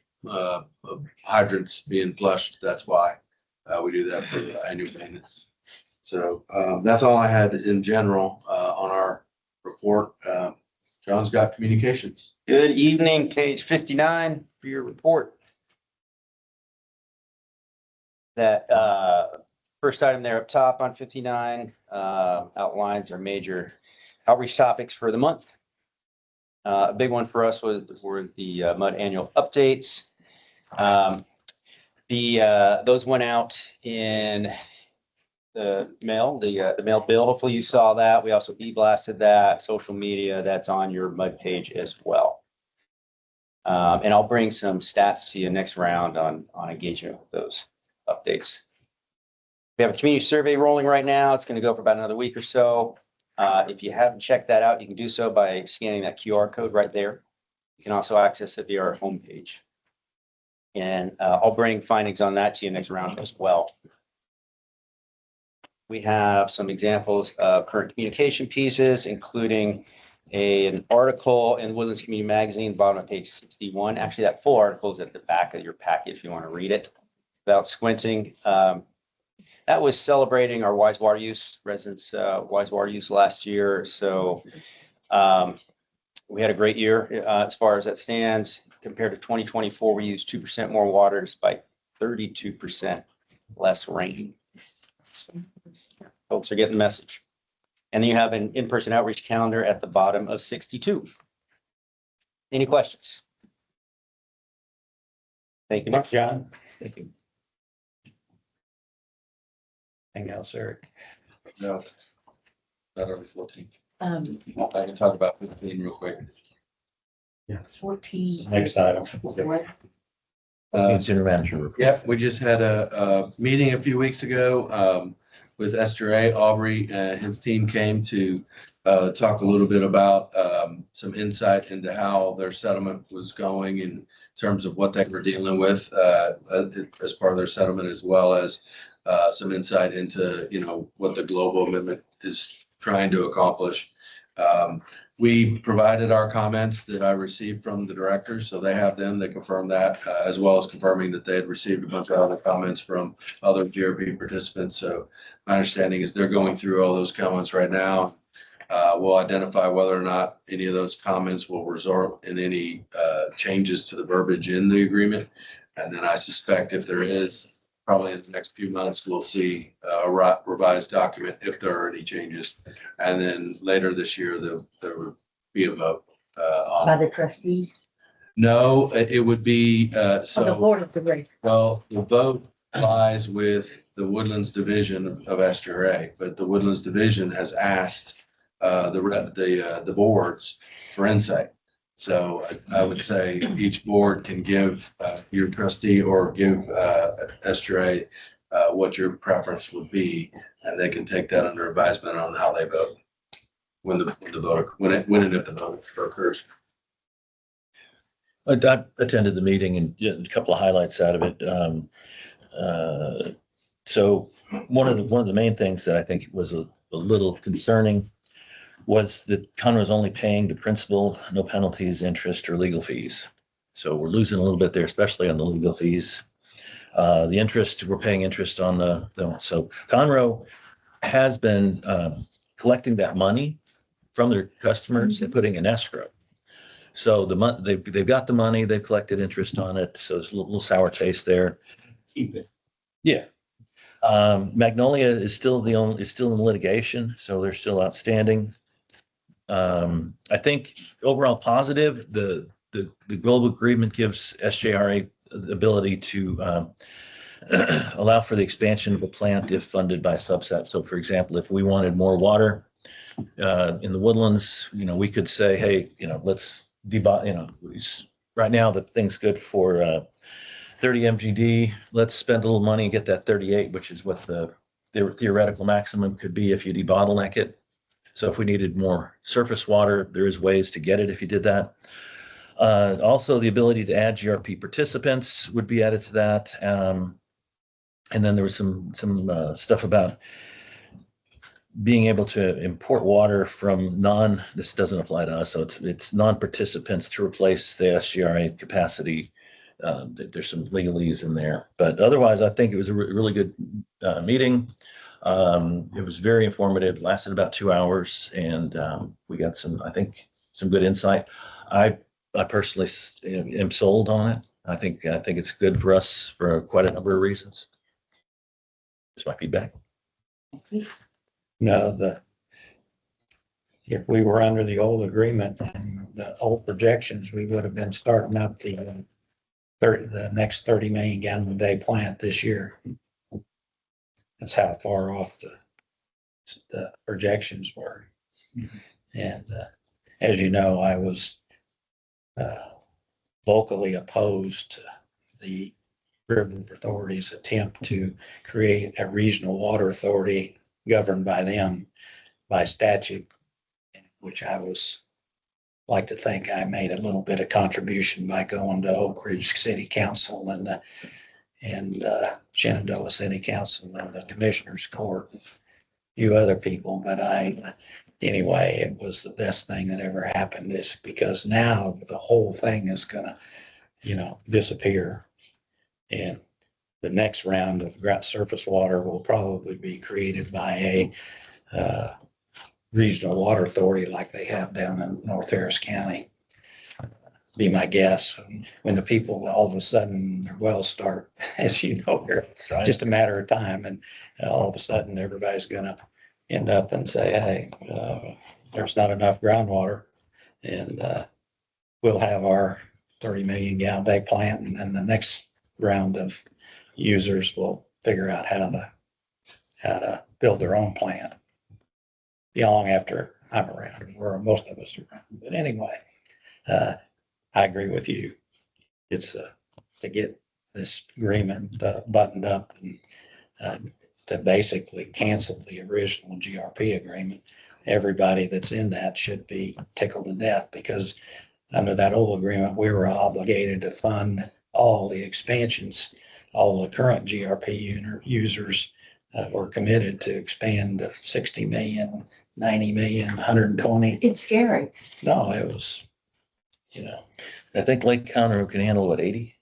hydrants being flushed, that's why we do that for annual maintenance. So that's all I had in general on our report. John's got communications. Good evening, page 59 for your report. That first item there up top on 59 outlines our major outreach topics for the month. A big one for us were the MUD annual updates. Those went out in the mail, the mail bill. Hopefully you saw that. We also e-blasted that, social media, that's on your MUD page as well. And I'll bring some stats to you next round on engagement with those updates. We have a community survey rolling right now. It's going to go for about another week or so. If you haven't checked that out, you can do so by scanning that QR code right there. You can also access it via our homepage. And I'll bring findings on that to you next round as well. We have some examples of current communication pieces, including an article in Woodlands Community Magazine, bottom of page 61. Actually, that full article is at the back of your packet if you want to read it. without squinting. That was celebrating our wise water use, residents' wise water use last year. So we had a great year as far as that stands. Compared to 2024, we used 2% more water despite 32% less rain. Folks are getting the message. And then you have an in-person outreach calendar at the bottom of 62. Any questions? Thank you, Nick. John. Thank you. Anything else, Eric? No. Not over 14. Um, I can talk about 15 real quick. 14. Next item. What? Senior manager report. Yep, we just had a meeting a few weeks ago with Esther A. Aubrey and his team came to talk a little bit about some insight into how their settlement was going in terms of what they were dealing with as part of their settlement, as well as some insight into, what the global amendment is trying to accomplish. We provided our comments that I received from the directors, so they have them. They confirmed that, as well as confirming that they had received a bunch of other comments from other GRP participants. So my understanding is they're going through all those comments right now. We'll identify whether or not any of those comments will result in any changes to the verbiage in the agreement. And then I suspect if there is, probably in the next few months, we'll see a revised document if there are any changes. And then later this year, there would be a vote By on. the trustees, No, it would be, on the so, board of directors. well, the vote lies with the Woodlands Division of SGRA, but the Woodlands Division has asked the boards for insight. So I would say each board can give your trustee or give SGRA what your preference would be, and they can take that under advisement on how they vote when and if the vote occurs. I attended the meeting and a couple of highlights out of it. So one of the main things that I think was a little concerning was that Conroe's only paying the principal, no penalties, interest, or legal fees. So we're losing a little bit there, especially on the legal fees. The interest, we're paying interest on so Conroe has been collecting that money from their customers and putting in escrow. So they've got the money, they've collected interest on it, so it's a little sour taste there. Keep it. Yeah. Magnolia is still in litigation, so they're still outstanding. I think overall positive, the global agreement gives SJRA the ability to allow for the expansion of a plant if funded by a subset. So for example, if we wanted more water in the Woodlands, we could say, hey, let's right now the thing's good for 30 MGD. Let's spend a little money and get that 38, which is what the theoretical maximum could be if you debottleneck it. So if we needed more surface water, there is ways to get it if you did that. Also, the ability to add GRP participants would be added to that. And then there was some stuff about being able to import water from this doesn't apply to us, so it's non-participants to replace the SGRA capacity. There's some legalese in there, but otherwise, I think it was a really good meeting. It was very informative, lasted about 2 hours, and we got some good insight. I personally am sold on it. I think it's good for us for quite a number of reasons. Just my feedback. No, if we were under the old agreement and the old projections, we would have been starting up the next 30 million gallon a day plant this year. That's how far off the projections were. And as you know, I was vocally opposed to the River Authority's attempt to create a regional water authority governed by them by statute, which I like to think I made a little bit of contribution by going to Oak Ridge City Council and Shenandoah City Council and the Commissioners Court, and a few other people. But anyway, it was the best thing that ever happened, is because now the whole thing is gonna, disappear. And the next round of surface water will probably be created by a regional water authority like they have down in North Harris County. Be my guess. When the people all of a sudden their wells start, as you know, here, just a matter of time, and all of a sudden everybody's gonna end up and say, hey, there's not enough groundwater, and we'll have our 30 million gallon day plant, and then the next round of users will figure out how to build their own plant. Be long after I'm around, or most of us are around. But anyway, I agree with you. It's to get this agreement buttoned up and to basically cancel the original GRP agreement. Everybody that's in that should be tickled to death, because under that old agreement, we were obligated to fund all the expansions. All the current GRP users were committed to expand to 60 million, 90 million, 120. It's scary. No, it was, you know, I think Lake Conroe can handle what, 80?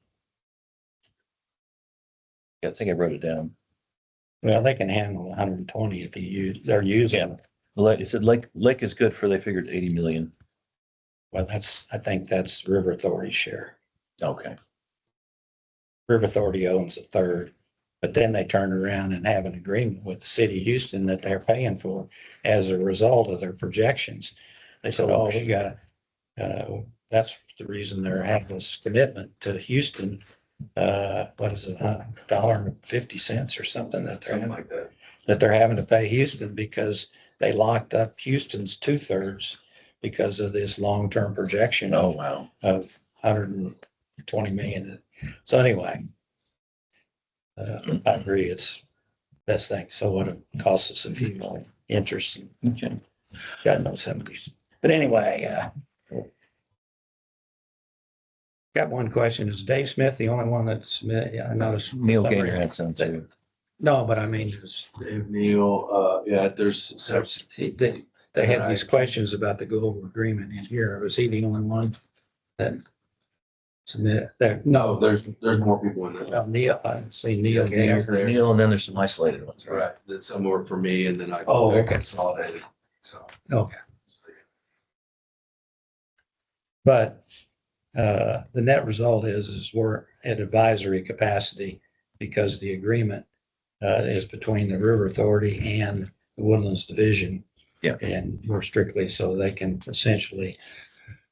Yeah, I think I wrote it down. well, they can handle 120 if you use, they're using. It said Lake is good for, they figured 80 million. Well, I think that's River Authority's share. Okay. River Authority owns a third, but then they turn around and have an agreement with the city of Houston that they're paying for as a result of their projections. They said, oh, we got, that's the reason they're having this commitment to Houston. What is it, $1.50 or something that they're Something having, like that. that they're having to pay Houston because they locked up Houston's 2/3 because of this long-term projection Oh, of wow. 120 million. So anyway, I agree, it's best thing. So what it costs us a few interest, Okay. God knows how many. But anyway, got one question. Is Dave Smith the only one that submitted? Yeah, I noticed. Neil Gaynor had some too. No, but I mean, Dave Neal, yeah, there's several. they had these questions about the global agreement in here. Was he the only one that submitted there? No, there's more people in there. Neil, I see Neil Yeah, Neil's Gaynor. there. Neil, and then there's some isolated ones, right? Right, then some were for me, and then I Oh, okay. consolidated, so. Okay. But the net result is we're at advisory capacity because the agreement is between the River Authority and the Woodlands Division. Yeah. And we're strictly so they can essentially.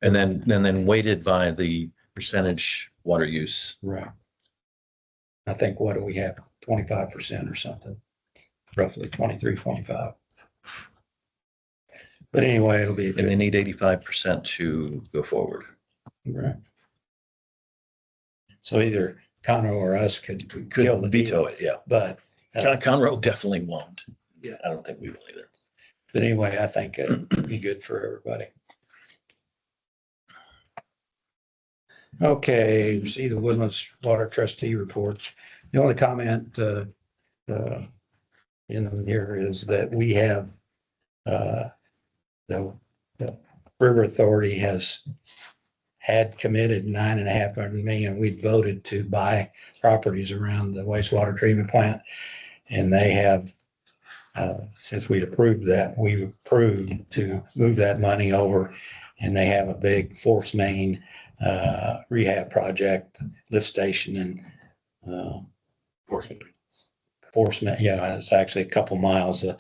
And then weighted by the percentage water use. Right. I think, what do we have? 25% or something, roughly 23, 25. But anyway, it'll be. And they need 85% to go forward. Right. So either Conroe or us could kill the Veto deal, it, yeah. but Conroe definitely won't. Yeah. I don't think we will either. but anyway, I think it'd be good for everybody. Okay, see the Woodlands Water Trustee report. The only comment in here is that we have the River Authority has had committed $9.5 million. We'd voted to buy properties around the wastewater treatment plant. And they have, since we'd approved that, we approved to move that money over. And they have a big force main rehab project, lift station and force main. Yeah, it's actually a couple miles of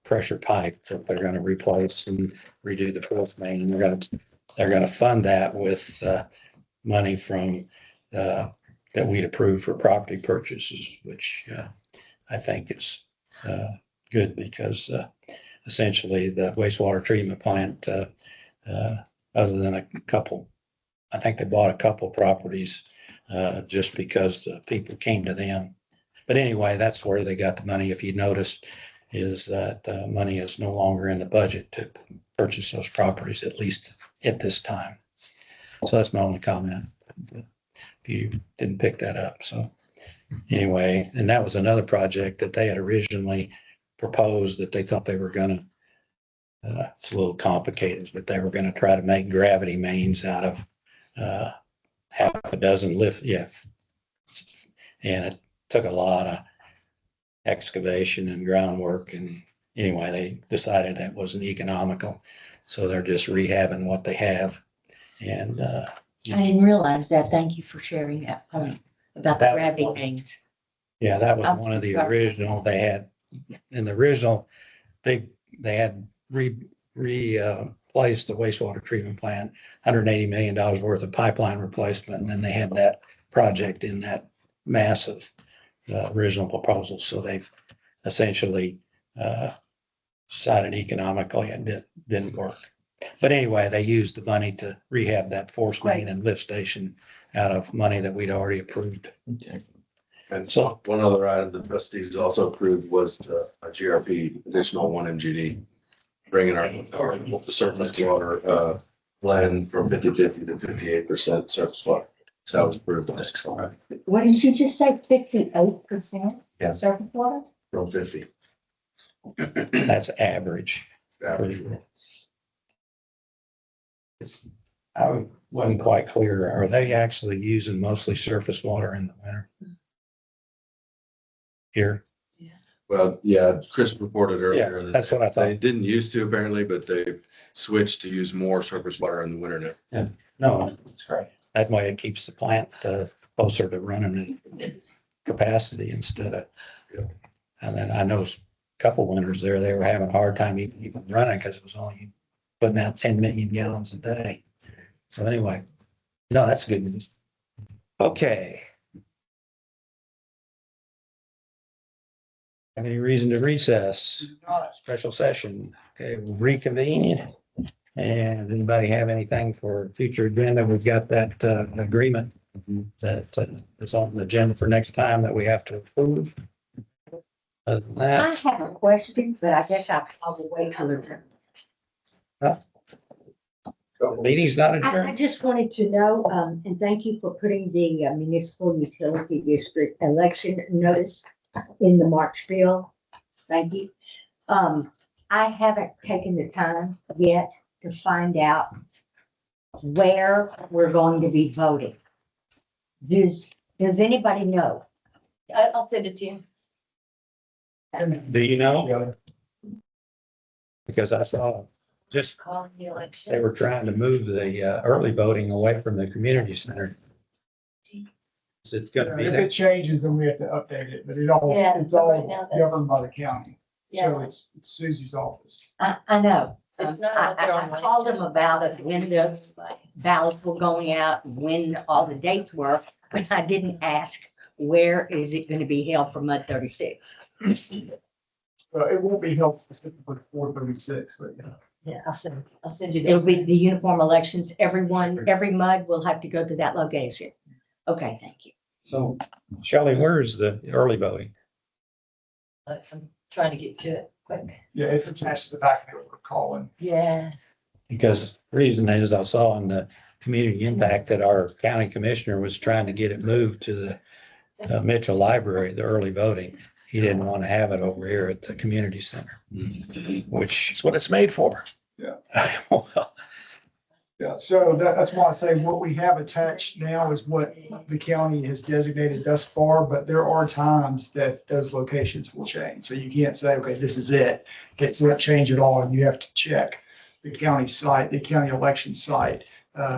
pressure pipe that they're going to replace and redo the force main. And they're going to fund that with money from that we'd approved for property purchases, which I think is good because essentially the wastewater treatment plant, other than a couple, I think they bought a couple properties just because the people came to them. But anyway, that's where they got the money. If you noticed, is that money is no longer in the budget to purchase those properties, at least at this time. So that's my only comment. If you didn't pick that up. So anyway, and that was another project that they had originally proposed that they thought they were going to, it's a little complicated, but they were going to try to make gravity mains out of half a dozen lift. Yeah. And took a lot of excavation and groundwork, and anyway, they decided that wasn't economical. So they're just rehabbing what they have. And I didn't realize that. Thank you for sharing that point about the That was gravity one. mains. yeah, that was I was one of the surprised. original, they had, in the original, they had replaced the wastewater treatment plant, $180 million worth of pipeline replacement. And then they had that project in that massive original proposal. So they've essentially decided economically it didn't work. But anyway, they used the money to rehab that force main and lift station out of money that we'd already approved. Okay. And So- one other item the trustees also approved was the GRP additional 1 MGD. Bringing our surface water blend from 50/50 to 58% surface water. So that was approved last summer What did you just say? 58%? Yeah. Surface water? from 50. That's average. Average. I wasn't quite clear. Are they actually using mostly surface water in the winter? Here? Well, yeah, Chris reported earlier. Yeah, that that's what I They thought. didn't used to apparently, but they've switched to use more surface water in the winter now. No, that's great. That way it keeps the plant closer to running in capacity instead of. And then I know a couple winters there, they were having a hard time even running because it was only putting out 10 million gallons a day. So anyway, no, that's good news. Okay. Have any reason to recess? Special session. Okay, we'll reconvene. And anybody have anything for future agenda? We've got that agreement that is on the agenda for next time that we have to approve. Other than that, I have a question, but I guess I'll probably wait till the the meeting's not I adjourned. just wanted to know, and thank you for putting the municipal utility district election notice in the March bill. Thank you. I haven't taken the time yet to find out where we're going to be voting. Does anybody know? I'll send it to you. Do you know? Because I saw just, Calling the election. they were trying to move the early voting away from the community center. So it's gonna be If there. it changes, then we have to update it, but it's so right all now that's- governed by the county. So Yeah, it's Susie's office. I know. It's not I out there on I called them about it when the ballots were going out, when all the dates were, but I didn't ask, where is it gonna be held for Mud 36? It won't be held specifically for 36, but yeah. yeah, I'll send you. It'll be the uniform elections. Everyone, every mud will have to go to that location. Okay, thank you. So Shelley, where's the early voting? I'm trying to get to it quick. Yeah, it's attached to the back of the order calling. Yeah, Because the reason is I saw in the community impact that our county commissioner was trying to get it moved to the Mitchell Library, the early voting. He didn't want to have it over here at the community center, which, It's what it's made for. well, Yeah, so that's why I say what we have attached now is what the county has designated thus far, but there are times that those locations will change. So you can't say, okay, this is it. It won't change at all. And you have to check the county site, the county election site,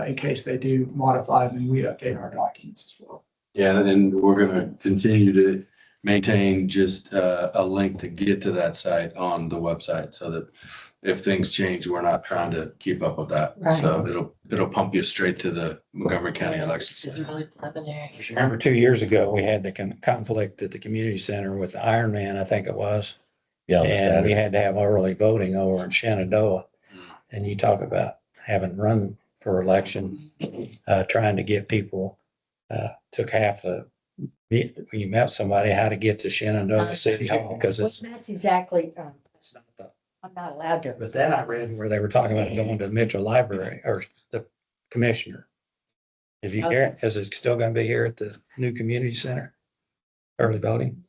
in case they do modify them, and we update our documents as well. Yeah, and we're gonna continue to maintain just a link to get to that site on the website so that if things change, we're not trying to keep up with that. Right. So it'll pump you straight to the Montgomery County it's election. really preliminary. remember 2 years ago, we had the conflict at the community center with Ironman, I think it was. Yeah. And we had to have early voting over in Shenandoah. And you talk about having run for election, trying to get people, took half the, when you met somebody, how to get to Shenandoah City Hall, because Well, it's. that's exactly, it's not the- I'm not allowed to. But then I read where they were talking about going to Mitchell Library or the commissioner. If you hear, is it still gonna be here at the new community center? Early voting,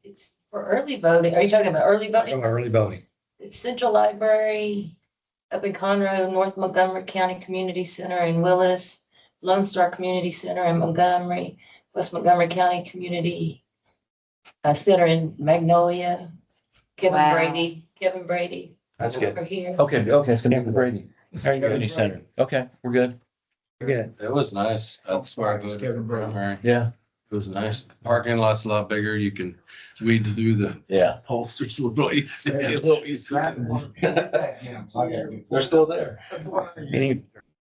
It's for early voting. Are you talking about early voting? early voting. It's Central Library up in Conroe, North Montgomery County Community Center in Willis, Lone Star Community Center in Montgomery, West Montgomery County Community center in Magnolia. Wow. Kevin Brady That's good. over here. Okay, it's gonna be the Brady. Community Center. Okay, we're good. Good. It was nice. That's where I go to Kevin Brady. primary. Yeah. It was nice. The parking lot's a lot bigger. You can weed through the Yeah. holsters a little easy. A little easier. Yeah. They're still there.